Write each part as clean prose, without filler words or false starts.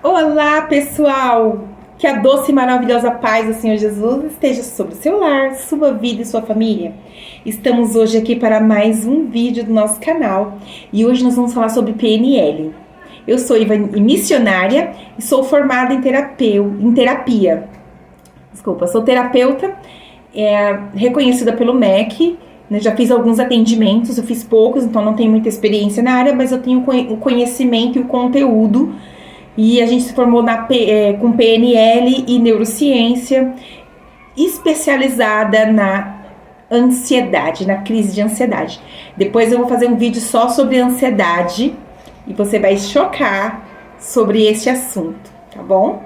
Olá, pessoal! Que a doce e maravilhosa paz do Senhor Jesus esteja sobre o seu lar, sua vida e sua família. Estamos hoje aqui para mais um vídeo do nosso canal e hoje nós vamos falar sobre PNL. Eu sou missionária e sou formada em terapia. Sou terapeuta, reconhecida pelo MEC. Já fiz alguns atendimentos, eu fiz poucos, então não tenho muita experiência na área, mas eu tenho o conhecimento e o conteúdo. E a gente se formou com PNL e neurociência, especializada na ansiedade, na crise de ansiedade. Depois eu vou fazer um vídeo só sobre ansiedade e você vai chocar sobre este assunto, tá bom?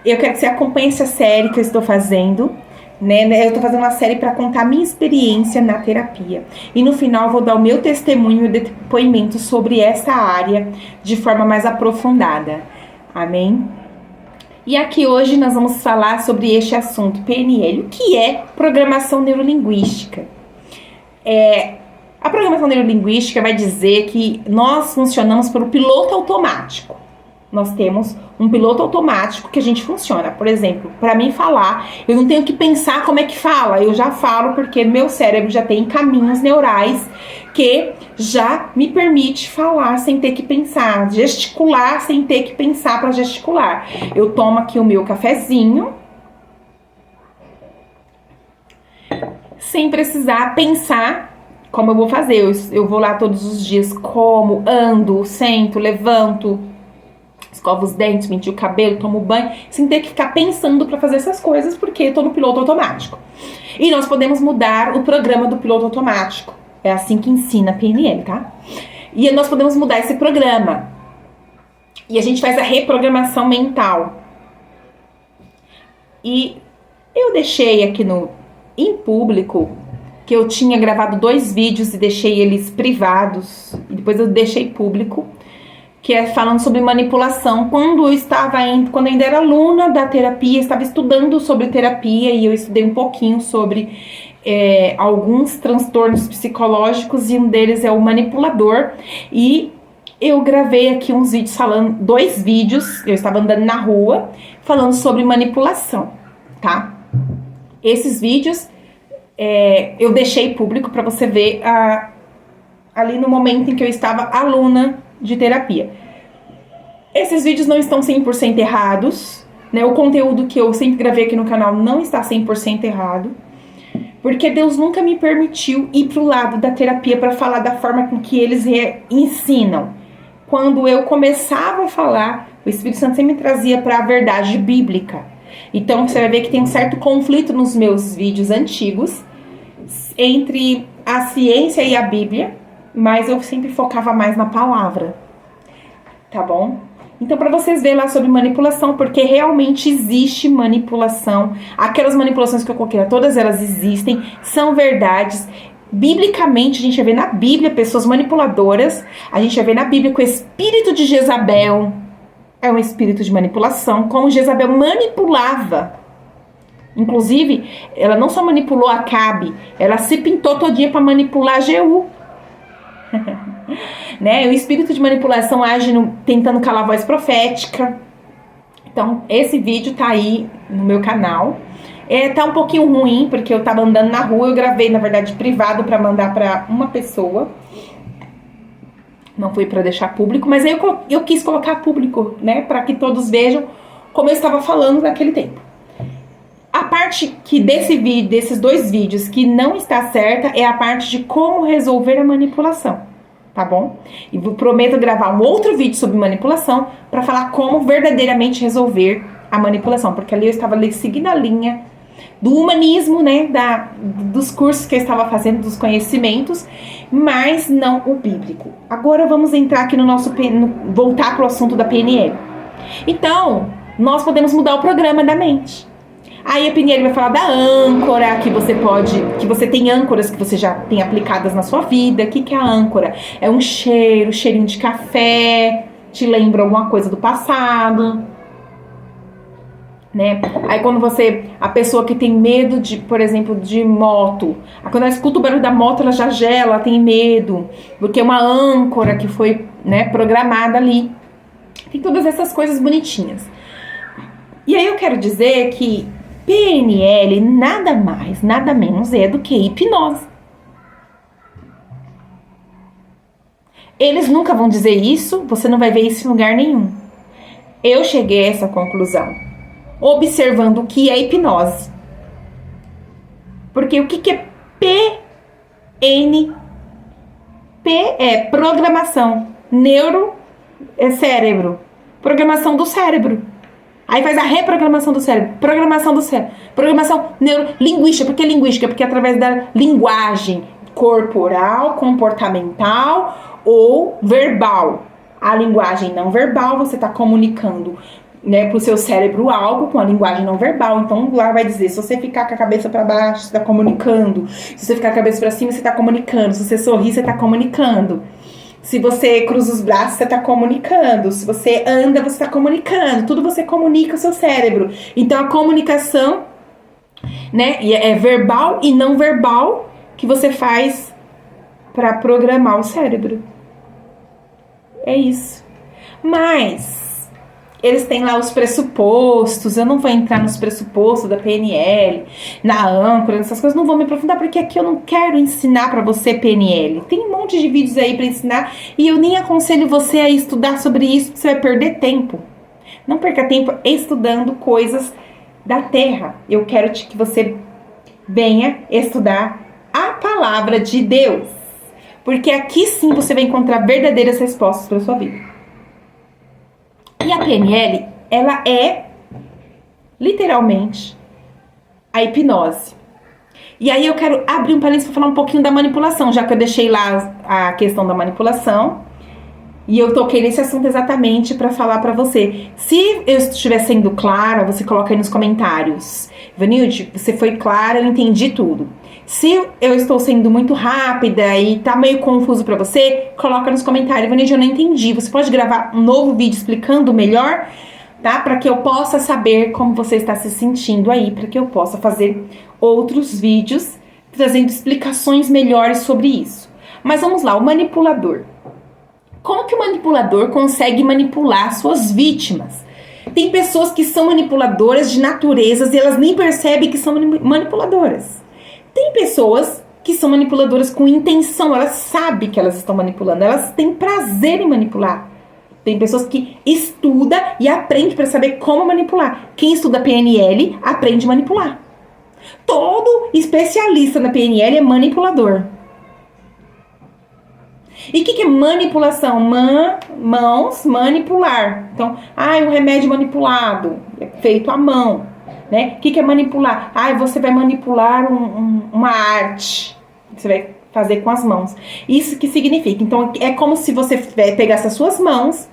Eu quero que você acompanhe essa série que eu estou fazendo, né? Eu estou fazendo uma série para contar a minha experiência na terapia. E no final eu vou dar o meu testemunho e depoimento sobre essa área de forma mais aprofundada. Amém? E aqui hoje nós vamos falar sobre este assunto, PNL. O que é programação neurolinguística? A programação neurolinguística vai dizer que nós funcionamos pelo piloto automático. Nós temos um piloto automático que a gente funciona. Por exemplo, para mim falar, eu não tenho que pensar como é que fala. Eu já falo porque meu cérebro já tem caminhos neurais que já me permite falar sem ter que pensar, gesticular sem ter que pensar para gesticular. Eu tomo aqui o meu cafezinho sem precisar pensar como eu vou fazer. Eu vou lá todos os dias, como, ando, sento, levanto, escovo os dentes, penteio o cabelo, tomo banho, sem ter que ficar pensando para fazer essas coisas, porque eu tô no piloto automático. E nós podemos mudar o programa do piloto automático. É assim que ensina a PNL, tá? E nós podemos mudar esse programa. E a gente faz a reprogramação mental. E eu deixei aqui em público que eu tinha gravado 2 vídeos e deixei eles privados. E depois eu deixei público, que é falando sobre manipulação. Quando eu ainda era aluna da terapia, estava estudando sobre terapia e eu estudei um pouquinho sobre alguns transtornos psicológicos e um deles é o manipulador. E eu gravei aqui uns vídeos falando, 2 vídeos, eu estava andando na rua, falando sobre manipulação, tá? Esses vídeos eu deixei público para você ver ali no momento em que eu estava aluna de terapia. Esses vídeos não estão 100% errados, né? O conteúdo que eu sempre gravei aqui no canal não está 100% errado, porque Deus nunca me permitiu ir pro lado da terapia para falar da forma com que eles ensinam. Quando eu começava a falar, o Espírito Santo sempre me trazia para a verdade bíblica. Então você vai ver que tem um certo conflito nos meus vídeos antigos entre a ciência e a Bíblia, mas eu sempre focava mais na palavra, tá bom? Então, para vocês verem lá sobre manipulação, porque realmente existe manipulação. Aquelas manipulações que eu coloquei, todas elas existem, são verdades. Biblicamente, a gente vai ver na Bíblia pessoas manipuladoras. A gente vai ver na Bíblia que o espírito de Jezabel é um espírito de manipulação, como Jezabel manipulava. Inclusive, ela não só manipulou Acabe, ela se pintou todinha para manipular Jeú. Né? O espírito de manipulação age tentando calar a voz profética. Então esse vídeo tá aí no meu canal. Tá um pouquinho ruim porque eu tava andando na rua. Eu gravei na verdade privado para mandar para uma pessoa, não foi para deixar público, mas aí eu quis colocar público, né, para que todos vejam como eu estava falando naquele tempo. A parte que desses 2 vídeos que não está certa é a parte de como resolver a manipulação, tá bom? E prometo gravar um outro vídeo sobre manipulação para falar como verdadeiramente resolver a manipulação, porque ali eu estava seguindo a linha do humanismo, né, dos cursos que eu estava fazendo, dos conhecimentos, mas não o bíblico. Agora vamos entrar aqui voltar para o assunto da PNL. Então, nós podemos mudar o programa da mente. Aí a PNL vai falar da âncora, que você tem âncoras que você já tem aplicadas na sua vida. O que é a âncora? É um cheirinho de café, te lembra alguma coisa do passado, né? Aí quando a pessoa que tem medo por exemplo, de moto, quando ela escuta o barulho da moto, ela já gela, ela tem medo, porque é uma âncora que foi, né, programada ali. Tem todas essas coisas bonitinhas. E aí eu quero dizer que PNL nada mais, nada menos é do que hipnose. Eles nunca vão dizer isso, você não vai ver isso em lugar nenhum. Eu cheguei a essa conclusão observando o que é hipnose. Porque o que é PN? P é programação. Neuro é cérebro. Programação do cérebro. Aí faz a reprogramação do cérebro. Programação do cérebro. Programação neurolinguística. Por que linguística? Porque é através da linguagem corporal, comportamental ou verbal. A linguagem não verbal, você está comunicando, né, para o seu cérebro algo com a linguagem não verbal. Então lá vai dizer, se você ficar com a cabeça para baixo, você está comunicando. Se você ficar com a cabeça para cima, você está comunicando. Se você sorrir, você está comunicando. Se você cruza os braços, você está comunicando. Se você anda, você está comunicando. Tudo você comunica o seu cérebro. Então a comunicação, né, é verbal e não verbal que você faz para programar o cérebro. É isso. Mas eles têm lá os pressupostos. Eu não vou entrar nos pressupostos da PNL, na âncora, nessas coisas. Não vou me aprofundar porque aqui eu não quero ensinar pra você PNL. Tem um monte de vídeos aí pra ensinar e eu nem aconselho você a estudar sobre isso, porque você vai perder tempo. Não perca tempo estudando coisas da Terra. Eu quero que você venha estudar a palavra de Deus. Porque aqui sim você vai encontrar verdadeiras respostas para a sua vida. E a PNL, ela é literalmente a hipnose. E aí eu quero abrir um parênteses para falar um pouquinho da manipulação, já que eu deixei lá a questão da manipulação. E eu toquei nesse assunto exatamente para falar para você. Se eu estiver sendo clara, você coloca aí nos comentários. Vanilde, você foi clara, eu entendi tudo. Se eu estou sendo muito rápida e tá meio confuso para você, coloca nos comentários. Vanilde, eu não entendi. Você pode gravar um novo vídeo explicando melhor, tá? Para que eu possa saber como você está se sentindo aí, para que eu possa fazer outros vídeos trazendo explicações melhores sobre isso. Mas vamos lá, o manipulador. Como que o manipulador consegue manipular suas vítimas? Tem pessoas que são manipuladoras de naturezas e elas nem percebem que são manipuladoras. Tem pessoas que são manipuladoras com intenção, elas sabem que elas estão manipulando, elas têm prazer em manipular. Tem pessoas que estudam e aprendem para saber como manipular. Quem estuda PNL aprende a manipular. Todo especialista na PNL é manipulador. E o que é manipulação? Mãos, manipular. Então, um remédio manipulado, é feito à mão, né? O que é manipular? Você vai manipular uma arte, você vai fazer com as mãos. Isso que significa? Então, é como se você pegasse as suas mãos,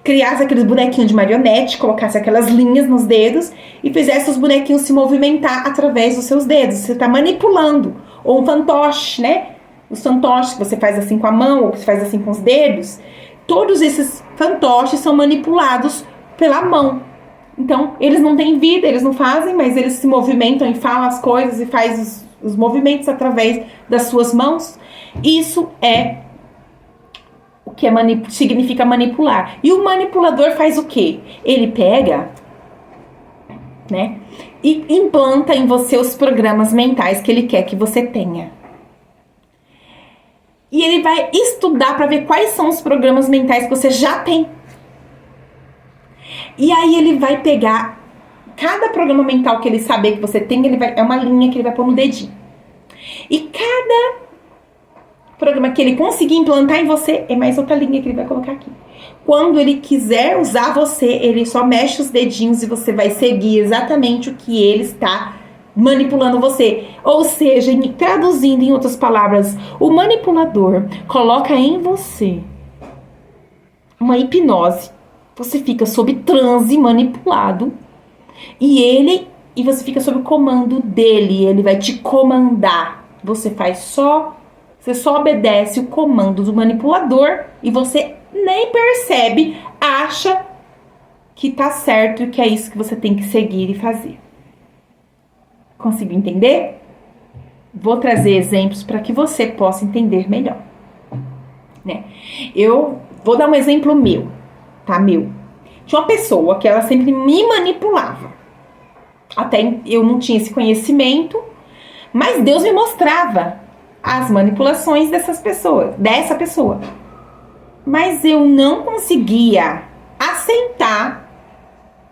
criasse aqueles bonequinhos de marionete, colocasse aquelas linhas nos dedos e fizesse os bonequinhos se movimentar através dos seus dedos. Você está manipulando. Ou um fantoche, né? Os fantoches que você faz assim com a mão ou que você faz assim com os dedos, todos esses fantoches são manipulados pela mão. Então, eles não têm vida, eles não fazem, mas eles se movimentam e falam as coisas e faz os movimentos através das suas mãos. Isso é o que significa manipular. E o manipulador faz o quê? Ele pega, né, e implanta em você os programas mentais que ele quer que você tenha. E ele vai estudar para ver quais são os programas mentais que você já tem. E aí ele vai pegar cada programa mental que ele saber que você tem, é uma linha que ele vai pôr no dedinho. E cada programa que ele conseguir implantar em você, é mais outra linha que ele vai colocar aqui. Quando ele quiser usar você, ele só mexe os dedinhos e você vai seguir exatamente o que ele está manipulando você. Ou seja, traduzindo em outras palavras, o manipulador coloca em você uma hipnose. Você fica sob transe manipulado e você fica sob o comando dele. Ele vai te comandar. Você só obedece o comando do manipulador e você nem percebe, acha que tá certo e que é isso que você tem que seguir e fazer. Conseguiu entender? Vou trazer exemplos para que você possa entender melhor, né? Eu vou dar um exemplo meu, tá? Tinha uma pessoa que ela sempre me manipulava. Até eu não tinha esse conhecimento, mas Deus me mostrava as manipulações dessa pessoa. Mas eu não conseguia aceitar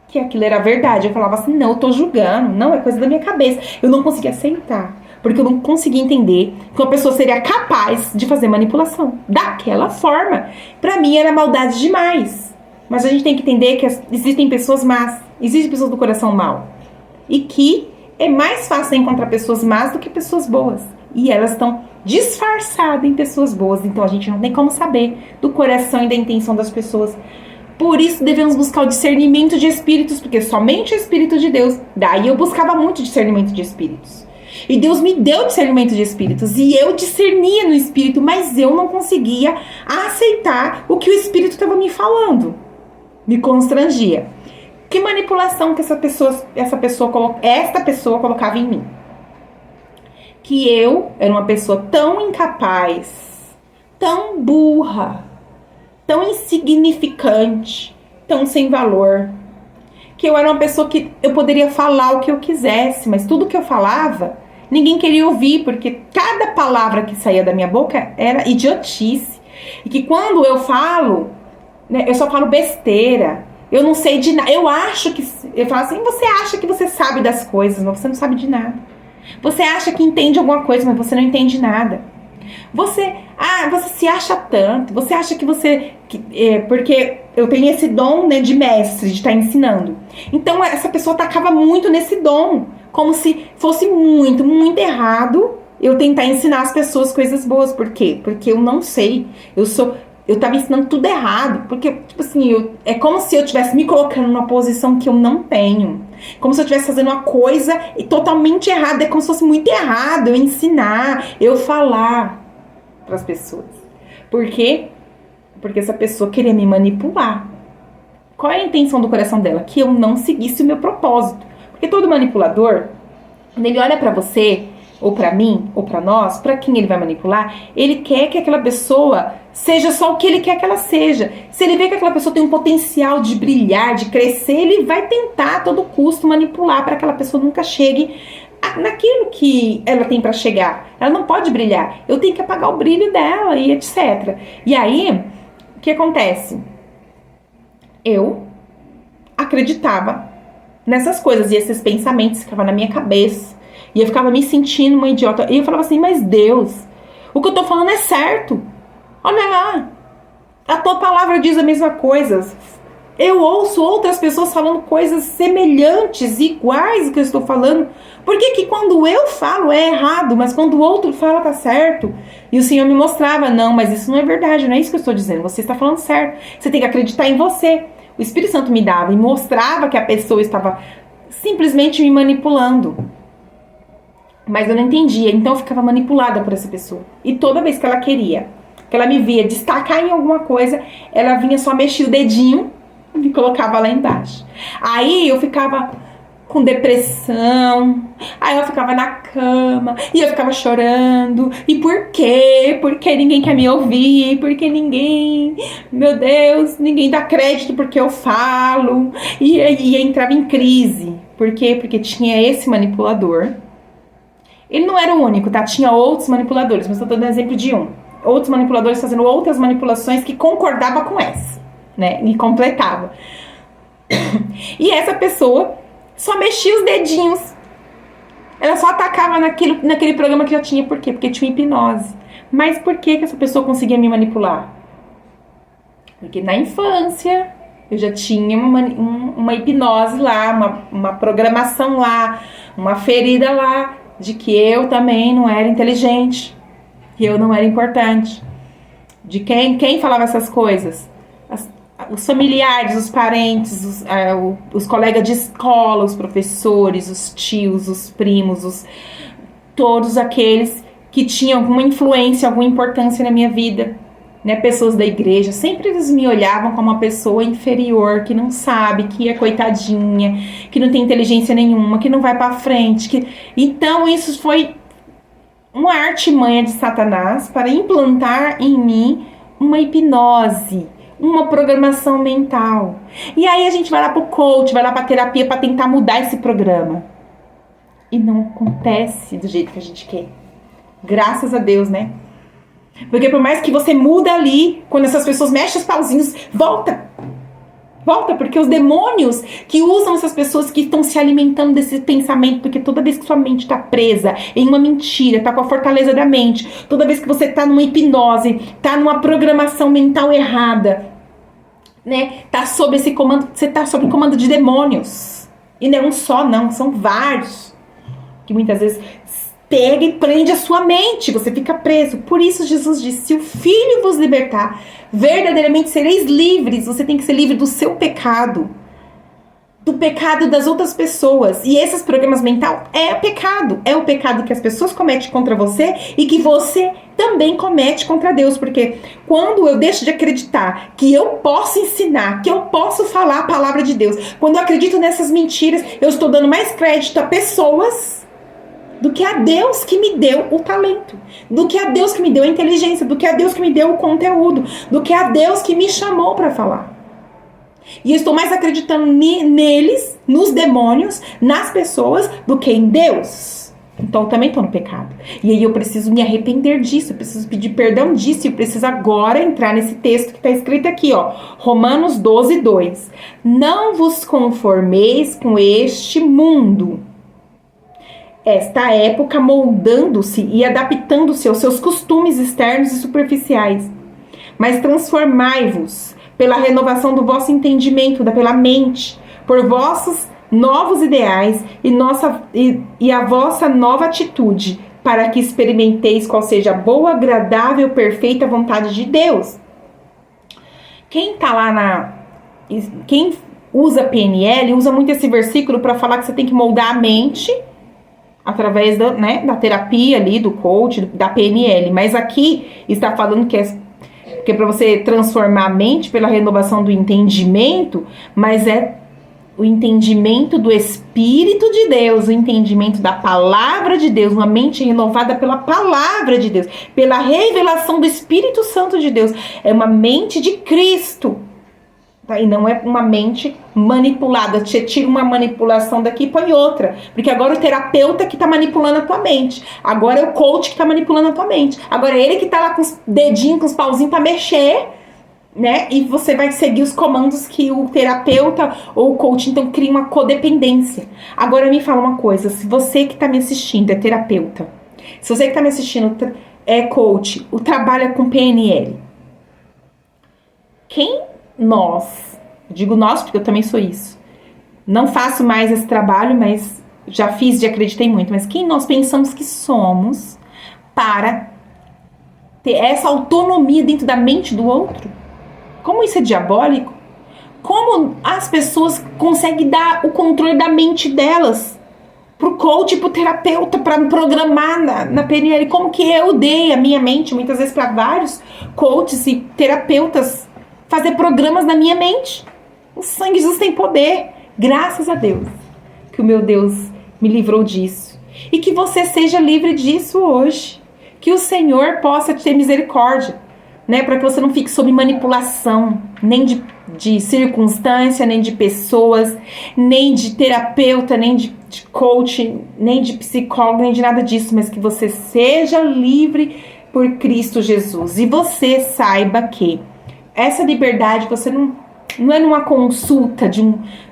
que aquilo era verdade. Eu falava assim, não, eu tô julgando, não, é coisa da minha cabeça. Eu não conseguia aceitar, porque eu não conseguia entender que uma pessoa seria capaz de fazer manipulação daquela forma. Pra mim era maldade demais. Mas a gente tem que entender que existem pessoas más, existem pessoas do coração mau. E que é mais fácil encontrar pessoas más do que pessoas boas. E elas estão disfarçadas em pessoas boas. Então a gente não tem como saber do coração e da intenção das pessoas. Por isso devemos buscar o discernimento de espíritos, porque somente o Espírito de Deus. Daí eu buscava muito discernimento de espíritos. E Deus me deu discernimento de espíritos. E eu discernia no espírito, mas eu não conseguia aceitar o que o espírito estava me falando. Me constrangia. Que manipulação que esta pessoa colocava em mim? Que eu era uma pessoa tão incapaz, tão burra, tão insignificante, tão sem valor, que eu era uma pessoa que eu poderia falar o que eu quisesse, mas tudo que eu falava, ninguém queria ouvir, porque cada palavra que saía da minha boca era idiotice. E que quando eu falo, né, eu só falo besteira, eu não sei de nada. Eu falo assim, você acha que você sabe das coisas, mas você não sabe de nada. Você acha que entende alguma coisa, mas você não entende nada. Você se acha tanto, você acha que porque eu tenho esse dom, né, de mestre, de estar ensinando. Então essa pessoa atacava muito nesse dom, como se fosse muito, muito errado eu tentar ensinar as pessoas coisas boas. Por quê? Porque eu não sei, eu tava ensinando tudo errado, porque, tipo assim, é como se eu estivesse me colocando numa posição que eu não tenho. Como se eu estivesse fazendo uma coisa totalmente errada. É como se fosse muito errado eu ensinar, eu falar para as pessoas. Por quê? Porque essa pessoa queria me manipular. Qual é a intenção do coração dela? Que eu não seguisse o meu propósito. Porque todo manipulador, quando ele olha para você, ou para mim, ou para nós, para quem ele vai manipular, ele quer que aquela pessoa seja só o que ele quer que ela seja. Se ele vê que aquela pessoa tem um potencial de brilhar, de crescer, ele vai tentar a todo custo manipular para que aquela pessoa nunca chegue naquilo que ela tem para chegar. Ela não pode brilhar. Eu tenho que apagar o brilho dela e etc. E aí, o que acontece? Eu acreditava nessas coisas e esses pensamentos ficavam na minha cabeça. E eu ficava me sentindo uma idiota. E eu falava assim, mas Deus, o que eu tô falando é certo. Olha lá, a tua palavra diz a mesma coisa. Eu ouço outras pessoas falando coisas semelhantes, iguais ao que eu estou falando. Por que que quando eu falo é errado, mas quando o outro fala tá certo? E o Senhor me mostrava, não, mas isso não é verdade, não é isso que eu estou dizendo. Você está falando certo. Você tem que acreditar em você. O Espírito Santo me dava e mostrava que a pessoa estava simplesmente me manipulando. Mas eu não entendia, então eu ficava manipulada por essa pessoa. E toda vez que ela queria, que ela me via destacar em alguma coisa, ela vinha só mexer o dedinho e me colocava lá embaixo. Aí eu ficava com depressão, aí eu ficava na cama, e eu ficava chorando. E por quê? Porque ninguém quer me ouvir, porque ninguém, meu Deus, ninguém dá crédito porque eu falo. E entrava em crise. Por quê? Porque tinha esse manipulador. Ele não era o único, tá? Tinha outros manipuladores, mas eu tô dando exemplo de um. Outros manipuladores fazendo outras manipulações que concordava com essa, né? E completava. E essa pessoa só mexia os dedinhos. Ela só atacava naquele programa que já tinha. Por quê? Porque tinha hipnose. Mas por que essa pessoa conseguia me manipular? Porque na infância eu já tinha uma hipnose lá, uma programação lá, uma ferida lá, de que eu também não era inteligente, que eu não era importante. De quem falava essas coisas? Os familiares, os parentes, os colegas de escola, os professores, os tios, os primos, todos aqueles que tinham alguma influência, alguma importância na minha vida, né? Pessoas da igreja, sempre eles me olhavam como uma pessoa inferior, que não sabe, que é coitadinha, que não tem inteligência nenhuma, que não vai pra frente. Então isso foi uma artimanha de Satanás para implantar em mim uma hipnose, uma programação mental. E aí a gente vai lá pro coach, vai lá pra terapia pra tentar mudar esse programa. E não acontece do jeito que a gente quer. Graças a Deus, né? Porque por mais que você muda ali, quando essas pessoas mexem os pauzinhos, volta. Volta, porque os demônios que usam essas pessoas que estão se alimentando desse pensamento, porque toda vez que sua mente está presa em uma mentira, tá com a fortaleza da mente, toda vez que você tá numa hipnose, tá numa programação mental errada, né? Tá sob esse comando, você tá sob o comando de demônios. E não é um só, não, são vários. Que muitas vezes pega e prende a sua mente, você fica preso. Por isso Jesus disse, se o Filho vos libertar, verdadeiramente sereis livres. Você tem que ser livre do seu pecado, do pecado das outras pessoas. E esses programas mentais é o pecado que as pessoas cometem contra você e que você também comete contra Deus. Porque quando eu deixo de acreditar que eu posso ensinar, que eu posso falar a palavra de Deus, quando eu acredito nessas mentiras, eu estou dando mais crédito a pessoas do que a Deus que me deu o talento, do que a Deus que me deu a inteligência, do que a Deus que me deu o conteúdo, do que a Deus que me chamou para falar. E eu estou mais acreditando neles, nos demônios, nas pessoas, do que em Deus. Então eu também estou no pecado. E aí eu preciso me arrepender disso, eu preciso pedir perdão disso, eu preciso agora entrar nesse texto que está escrito aqui, ó, Romanos 12, 2. Não vos conformeis com este mundo, esta época moldando-se e adaptando-se aos seus costumes externos e superficiais. Mas transformai-vos pela renovação do vosso entendimento, pela mente, por vossos novos ideais e a vossa nova atitude, para que experimenteis qual seja a boa, agradável, perfeita vontade de Deus. Quem tá lá quem usa PNL, usa muito esse versículo para falar que você tem que moldar a mente através da terapia ali, do coach, da PNL. Mas aqui está falando que é para você transformar a mente pela renovação do entendimento, mas é o entendimento do Espírito de Deus, o entendimento da palavra de Deus, uma mente renovada pela palavra de Deus, pela revelação do Espírito Santo de Deus. É uma mente de Cristo. E não é uma mente manipulada. Você tira uma manipulação daqui e põe outra. Porque agora o terapeuta que tá manipulando a tua mente. Agora é o coach que tá manipulando a tua mente. Agora é ele que tá lá com os dedinhos, com os pauzinhos pra mexer, né? E você vai seguir os comandos que o terapeuta ou o coach, então, cria uma codependência. Agora me fala uma coisa. Se você que tá me assistindo é terapeuta, se você que tá me assistindo é coach, trabalha com PNL, digo nós porque eu também sou isso, não faço mais esse trabalho, mas já fiz e acreditei muito, mas quem nós pensamos que somos para ter essa autonomia dentro da mente do outro? Como isso é diabólico? Como as pessoas conseguem dar o controle da mente delas pro coach, pro terapeuta, para me programar na PNL? Como que eu dei a minha mente muitas vezes para vários coaches e terapeutas fazer programas na minha mente? O sangue de Jesus tem poder. Graças a Deus que o meu Deus me livrou disso. E que você seja livre disso hoje. Que o Senhor possa te ter misericórdia, né? Para que você não fique sob manipulação, nem de circunstância, nem de pessoas, nem de terapeuta, nem de coach, nem de psicólogo, nem de nada disso. Mas que você seja livre por Cristo Jesus. E você saiba que essa liberdade você não é numa consulta,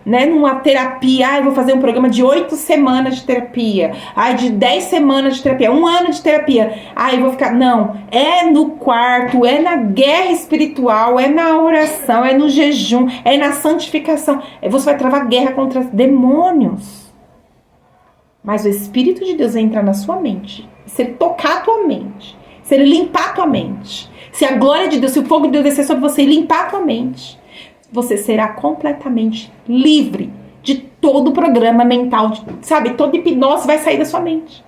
numa terapia. Eu vou fazer um programa de 8 semanas de terapia, de 10 semanas de terapia, 1 ano de terapia. Eu vou ficar... Não, é no quarto, é na guerra espiritual, é na oração, é no jejum, é na santificação. Você vai travar guerra contra demônios. Mas o Espírito de Deus vai entrar na sua mente. Se ele tocar a tua mente, se ele limpar a tua mente, se a glória de Deus, se o fogo de Deus descer sobre você e limpar a tua mente, você será completamente livre de todo o programa mental, toda hipnose vai sair da sua mente.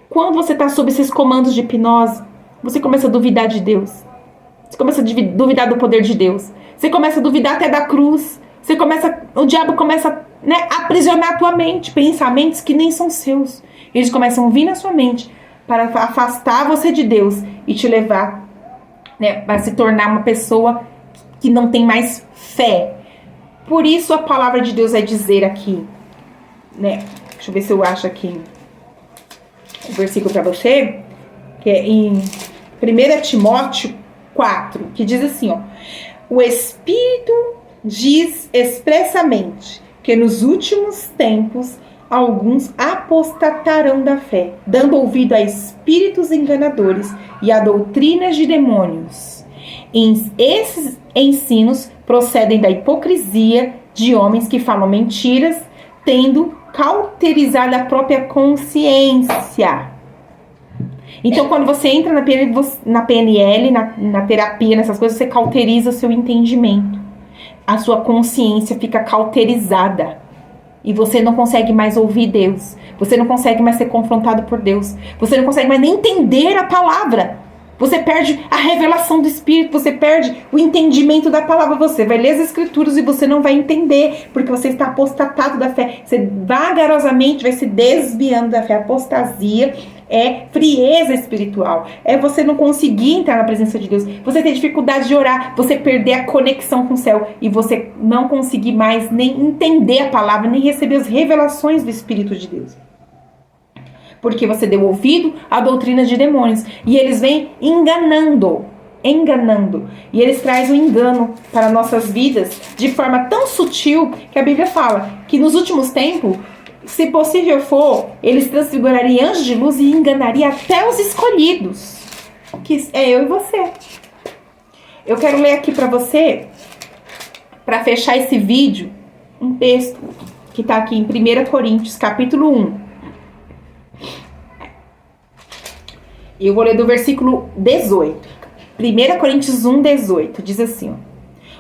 Quando você está sob esses comandos de hipnose, você começa a duvidar de Deus. Você começa a duvidar do poder de Deus. Você começa a duvidar até da cruz. O diabo começa a aprisionar a tua mente, pensamentos que nem são seus. Eles começam a vir na sua mente para afastar você de Deus e te levar, para se tornar uma pessoa que não tem mais fé. Por isso a palavra de Deus vai dizer aqui, né? Deixa eu ver se eu acho aqui o versículo para você, que é em 1 Timóteo 4, que diz assim, ó: o Espírito diz expressamente que nos últimos tempos alguns apostatarão da fé, dando ouvido a espíritos enganadores e a doutrinas de demônios. Esses ensinos procedem da hipocrisia de homens que falam mentiras, tendo cauterizado a própria consciência. Então, quando você entra na PNL, na terapia, nessas coisas, você cauteriza o seu entendimento. A sua consciência fica cauterizada. E você não consegue mais ouvir Deus. Você não consegue mais ser confrontado por Deus. Você não consegue mais nem entender a palavra. Você perde a revelação do Espírito. Você perde o entendimento da palavra. Você vai ler as Escrituras e você não vai entender. Porque você está apostatado da fé. Você vagarosamente vai se desviando da fé. Apostasia é frieza espiritual. É você não conseguir entrar na presença de Deus. Você ter dificuldade de orar. Você perder a conexão com o céu. E você não conseguir mais nem entender a palavra, nem receber as revelações do Espírito de Deus. Porque você deu ouvido à doutrina de demônios. E eles vêm enganando. E eles trazem o engano para nossas vidas de forma tão sutil que a Bíblia fala que nos últimos tempos, se possível for, eles transfigurariam anjos de luz e enganariam até os escolhidos. Que é eu e você. Eu quero ler aqui para você, para fechar esse vídeo, um texto que está aqui em 1 Coríntios, capítulo 1. Eu vou ler do versículo 18. 1 Coríntios 1, 18. Diz assim, ó: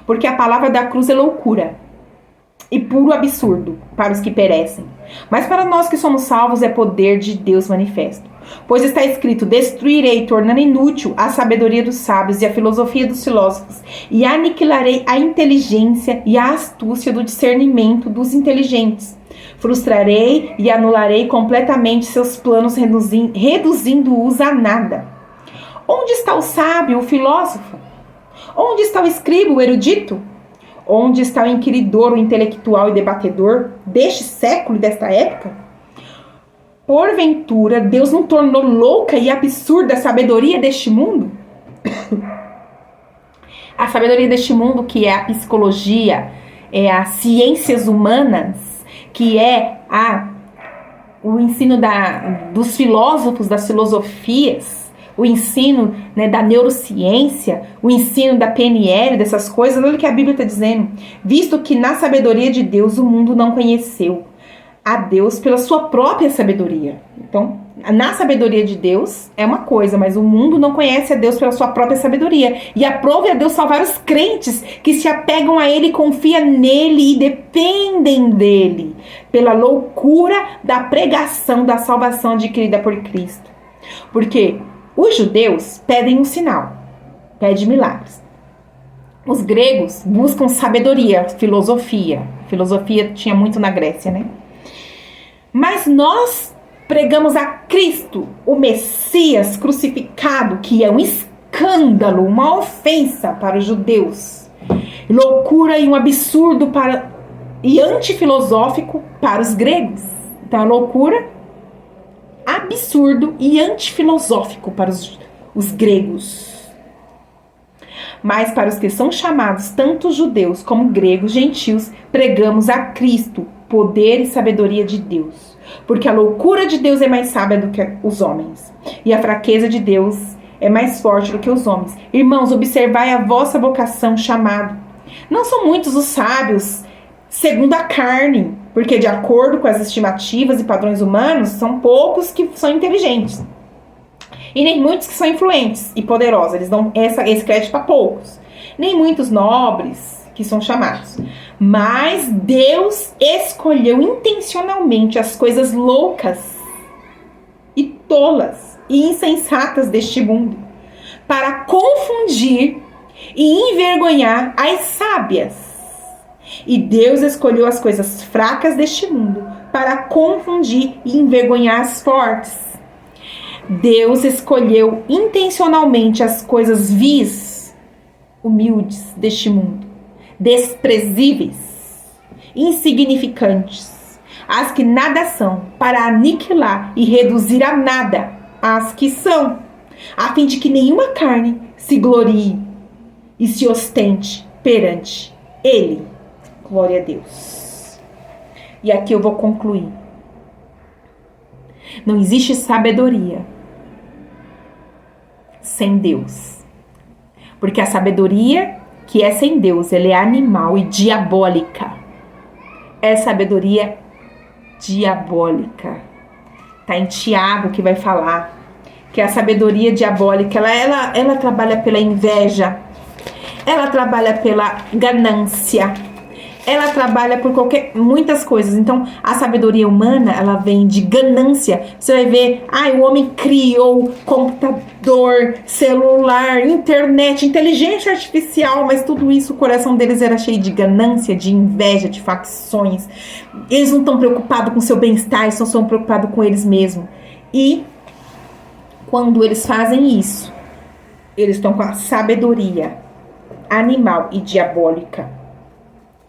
porque a palavra da cruz é loucura e puro absurdo para os que perecem. Mas para nós que somos salvos é poder de Deus manifesto. Pois está escrito: destruirei, tornando inútil a sabedoria dos sábios e a filosofia dos filósofos, e aniquilarei a inteligência e a astúcia do discernimento dos inteligentes. Frustrarei e anularei completamente seus planos, reduzindo-os a nada. Onde está o sábio, o filósofo? Onde está o escriba, o erudito? Onde está o inquiridor, o intelectual e debatedor deste século e desta época? Porventura, Deus não tornou louca e absurda a sabedoria deste mundo? A sabedoria deste mundo, que é a psicologia, é as ciências humanas, que é o ensino dos filósofos, das filosofias, o ensino, né, da neurociência, o ensino da PNL, dessas coisas. Olha o que a Bíblia está dizendo: visto que na sabedoria de Deus o mundo não conheceu a Deus pela sua própria sabedoria. Então, na sabedoria de Deus é uma coisa, mas o mundo não conhece a Deus pela sua própria sabedoria. E aprove a Deus salvar os crentes que se apegam a Ele, confiam nele e dependem dele, pela loucura da pregação da salvação adquirida por Cristo. Porque os judeus pedem um sinal, pedem milagres. Os gregos buscam sabedoria, filosofia. Filosofia tinha muito na Grécia, né? Mas nós pregamos a Cristo, o Messias crucificado, que é um escândalo, uma ofensa para os judeus, loucura e um absurdo e antifilosófico para os gregos. Então, a loucura, absurdo e antifilosófico para os gregos. Mas para os que são chamados, tanto judeus como gregos, gentios, pregamos a Cristo, poder e sabedoria de Deus. Porque a loucura de Deus é mais sábia do que os homens, e a fraqueza de Deus é mais forte do que os homens. Irmãos, observai a vossa vocação, chamado. Não são muitos os sábios segundo a carne, porque de acordo com as estimativas e padrões humanos, são poucos que são inteligentes. E nem muitos que são influentes e poderosos. Eles dão esse crédito para poucos. Nem muitos nobres que são chamados. Mas Deus escolheu intencionalmente as coisas loucas e tolas e insensatas deste mundo para confundir e envergonhar as sábias. E Deus escolheu as coisas fracas deste mundo para confundir e envergonhar as fortes. Deus escolheu intencionalmente as coisas vis humildes deste mundo, desprezíveis, insignificantes, as que nada são, para aniquilar e reduzir a nada as que são, a fim de que nenhuma carne se glorie e se ostente perante Ele. Glória a Deus. E aqui eu vou concluir. Não existe sabedoria sem Deus. Porque a sabedoria que é sem Deus, ela é animal e diabólica. É sabedoria diabólica. Tá em Tiago que vai falar que a sabedoria diabólica, ela trabalha pela inveja, ela trabalha pela ganância, ela trabalha por muitas coisas. Então, a sabedoria humana, ela vem de ganância. Você vai ver, o homem criou computador, celular, internet, inteligência artificial, mas tudo isso, o coração deles era cheio de ganância, de inveja, de facções. Eles não estão preocupados com o seu bem-estar, eles estão preocupados com eles mesmos. E quando eles fazem isso, eles estão com a sabedoria animal e diabólica.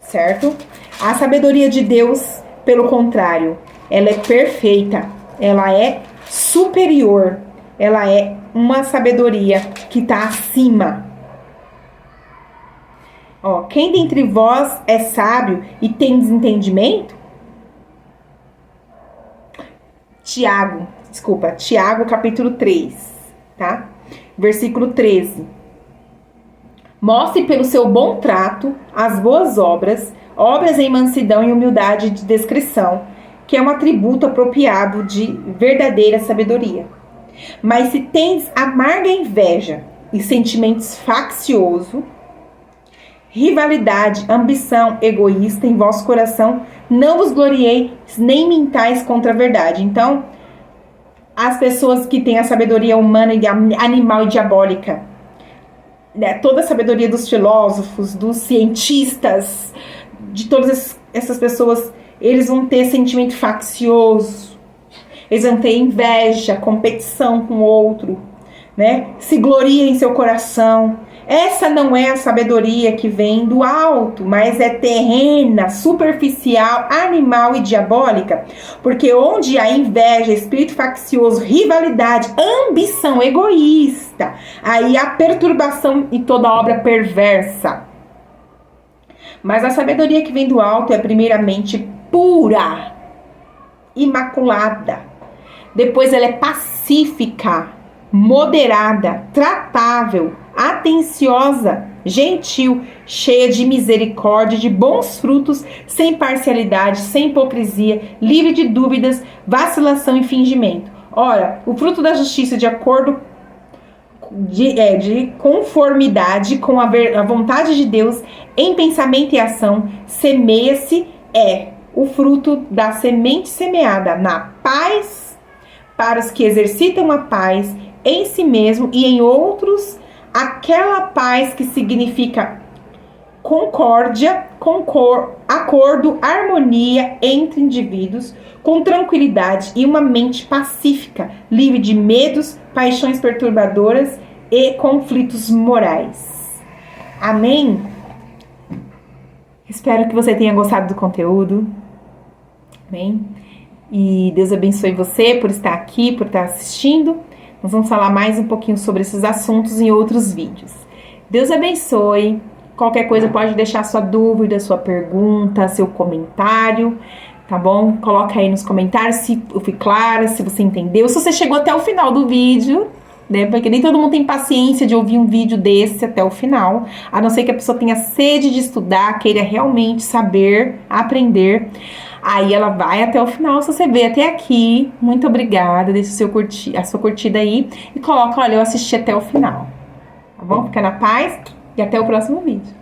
Certo? A sabedoria de Deus, pelo contrário, ela é perfeita, ela é superior, ela é uma sabedoria que está acima. Quem dentre vós é sábio e tem desentendimento? Tiago capítulo 3, tá? Versículo 13. Mostre pelo seu bom trato as boas obras em mansidão e humildade de descrição, que é um atributo apropriado de verdadeira sabedoria. Mas se tens amarga inveja e sentimentos facciosos, rivalidade, ambição egoísta em vosso coração, não vos glorieis nem mintais contra a verdade. Então, as pessoas que têm a sabedoria humana e animal e diabólica, toda a sabedoria dos filósofos, dos cientistas, de todas essas pessoas, eles vão ter sentimento faccioso, eles vão ter inveja, competição com o outro, né? Se gloria em seu coração. Essa não é a sabedoria que vem do alto, mas é terrena, superficial, animal e diabólica. Porque onde há inveja, espírito faccioso, rivalidade, ambição egoísta, aí há perturbação e toda obra perversa. Mas a sabedoria que vem do alto é primeiramente pura, imaculada. Depois ela é pacífica, moderada, tratável, atenciosa, gentil, cheia de misericórdia, de bons frutos, sem parcialidade, sem hipocrisia, livre de dúvidas, vacilação e fingimento. Ora, o fruto da justiça de acordo de conformidade com a vontade de Deus em pensamento e ação, semeia-se o fruto da semente semeada na paz para os que exercitam a paz em si mesmo e em outros, aquela paz que significa concórdia, acordo, harmonia entre indivíduos, com tranquilidade e uma mente pacífica, livre de medos, paixões perturbadoras e conflitos morais. Amém? Espero que você tenha gostado do conteúdo. Amém? E Deus abençoe você por estar aqui, por estar assistindo. Nós vamos falar mais um pouquinho sobre esses assuntos em outros vídeos. Deus abençoe. Qualquer coisa pode deixar sua dúvida, sua pergunta, seu comentário, tá bom? Coloca aí nos comentários se eu fui clara, se você entendeu. Se você chegou até o final do vídeo, né? Porque nem todo mundo tem paciência de ouvir um vídeo desse até o final. A não ser que a pessoa tenha sede de estudar, queira realmente saber, aprender. Aí ela vai até o final. Se você vê até aqui, muito obrigada. Deixa a sua curtida aí e coloca, olha, eu assisti até o final. Tá bom? Fica na paz e até o próximo vídeo.